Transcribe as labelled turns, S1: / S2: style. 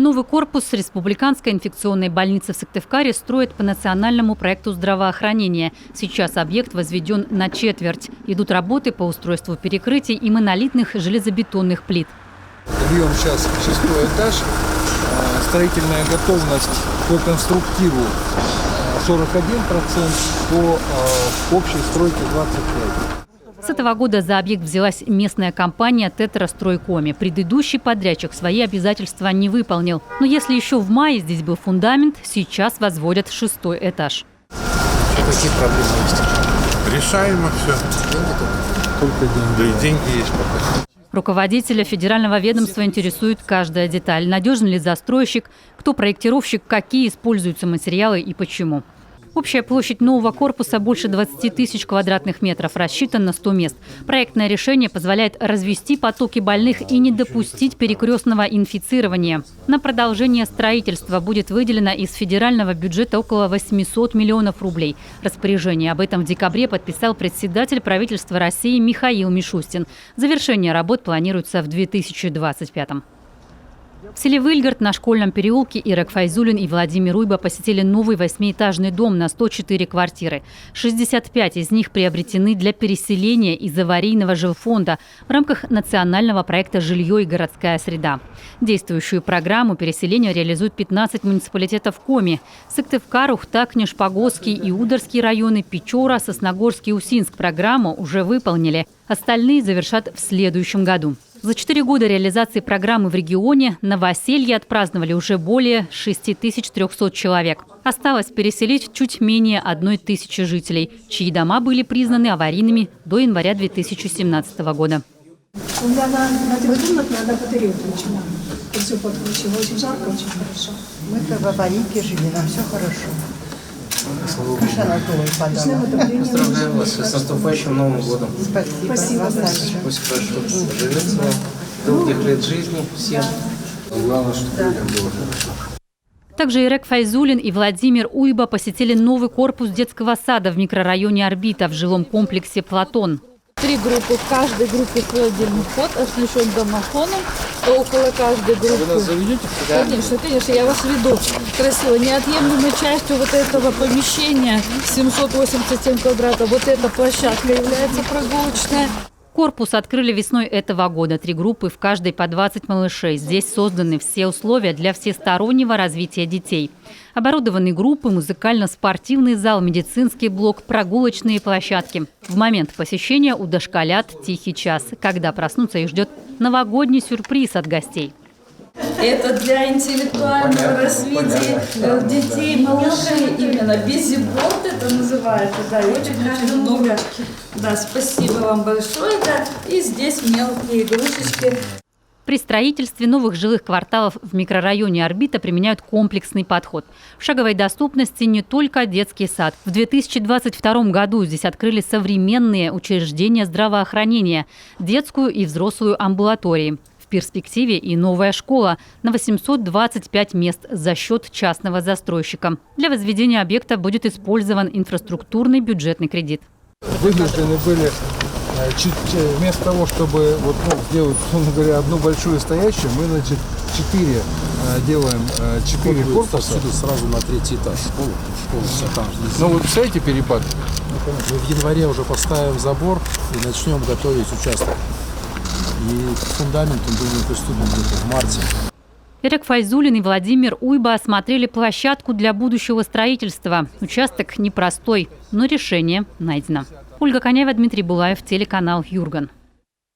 S1: Новый корпус республиканской инфекционной больницы в Сыктывкаре строят по национальному проекту здравоохранения. Сейчас объект возведен на четверть. Идут работы по устройству перекрытий и монолитных железобетонных плит.
S2: Бьем сейчас 6-й этаж. Строительная готовность по конструктиву 41%, по общей стройке 25%.
S1: С этого года за объект взялась местная компания «Тетрастройкоми». Предыдущий подрядчик свои обязательства не выполнил. Но если еще в мае здесь был фундамент, сейчас возводят 6-й этаж.
S3: Какие проблемы есть?
S4: Решаемо все.
S3: Деньги
S2: Только деньги.
S4: Да и деньги есть пока.
S1: Руководителя федерального ведомства интересует каждая деталь. Надежен ли застройщик, кто проектировщик, какие используются материалы и почему. Общая площадь нового корпуса больше 20 тысяч квадратных метров, рассчитан на 100 мест. Проектное решение позволяет развести потоки больных и не допустить перекрестного инфицирования. На продолжение строительства будет выделено из федерального бюджета около 800 миллионов рублей. Распоряжение об этом в декабре подписал председатель правительства России Михаил Мишустин. Завершение работ планируется в 2025. В селе Выльгард на Школьном переулке Ирек Файзулин и Владимир Уйба посетили новый 8-этажный дом на 104 квартиры. 65 из них приобретены для переселения из аварийного жилфонда в рамках национального проекта «Жилье и городская среда». Действующую программу переселения реализуют 15 муниципалитетов Коми. Сыктывкар, Ухтакнеш, Погосский и Ударский районы, Печора, Сосногорский и Усинск программу уже выполнили. Остальные завершат в следующем году. За 4 года реализации программы в регионе новоселье отпраздновали уже более 6300 человек. Осталось переселить чуть менее 1000 жителей, чьи дома были признаны аварийными до января 2017 года.
S5: У меня на 9 комнат надо батарею включена. Все подкручено. Очень жарко, очень хорошо.
S6: Мы-то в аварийке жили, нам все хорошо.
S3: Поздравляю вас с наступающим Новым годом.
S5: Спасибо.
S3: Пусть хорошо живется вам. Долгих лет жизни всем.
S2: Главное, чтобы людям было хорошо.
S1: Также Ирек Файзулин и Владимир Уйба посетили новый корпус детского сада в микрорайоне Орбита в жилом комплексе «Платон».
S7: 3 группы. В каждой группе свой отдельный вход, оснащен домофоном. Около каждой группы.
S2: Вы нас заведете?
S7: Конечно, я вас веду. Красиво. Неотъемлемой частью вот этого помещения 787 квадратов. Вот эта площадка является прогулочная.
S1: Корпус открыли весной этого года. 3 группы, в каждой по 20 малышей. Здесь созданы все условия для всестороннего развития детей. Оборудованы группы, музыкально-спортивный зал, медицинский блок, прогулочные площадки. В момент посещения у дошколят тихий час, когда проснуться их ждет новогодний сюрприз от гостей.
S7: Это для интеллектуального развития детей, малышей именно. Бизиборд это называется, да, и очень много. Да, спасибо вам большое, да. И здесь мелкие игрушечки.
S1: При строительстве новых жилых кварталов в микрорайоне Орбита применяют комплексный подход. В шаговой доступности не только детский сад. В 2022 году здесь открыли современные учреждения здравоохранения, детскую и взрослую амбулатории. В перспективе и новая школа на 825 мест за счет частного застройщика. Для возведения объекта будет использован инфраструктурный бюджетный кредит.
S2: Вынуждены были, вместо того, чтобы сделать, условно говоря, одну большую стоящую, мы, 4 делаем 4 корпуса.
S3: Сразу на 3-й этаж. Полностью там.
S2: Ну вы представляете перепад?
S3: Мы в январе уже поставим забор и начнем готовить участок. И фундамент, думаю, приступим где-то в марте.
S1: Ирек Файзулин и Владимир Уйба осмотрели площадку для будущего строительства. Участок непростой, но решение найдено. Ольга Коняева, Дмитрий Булаев, телеканал Юрган.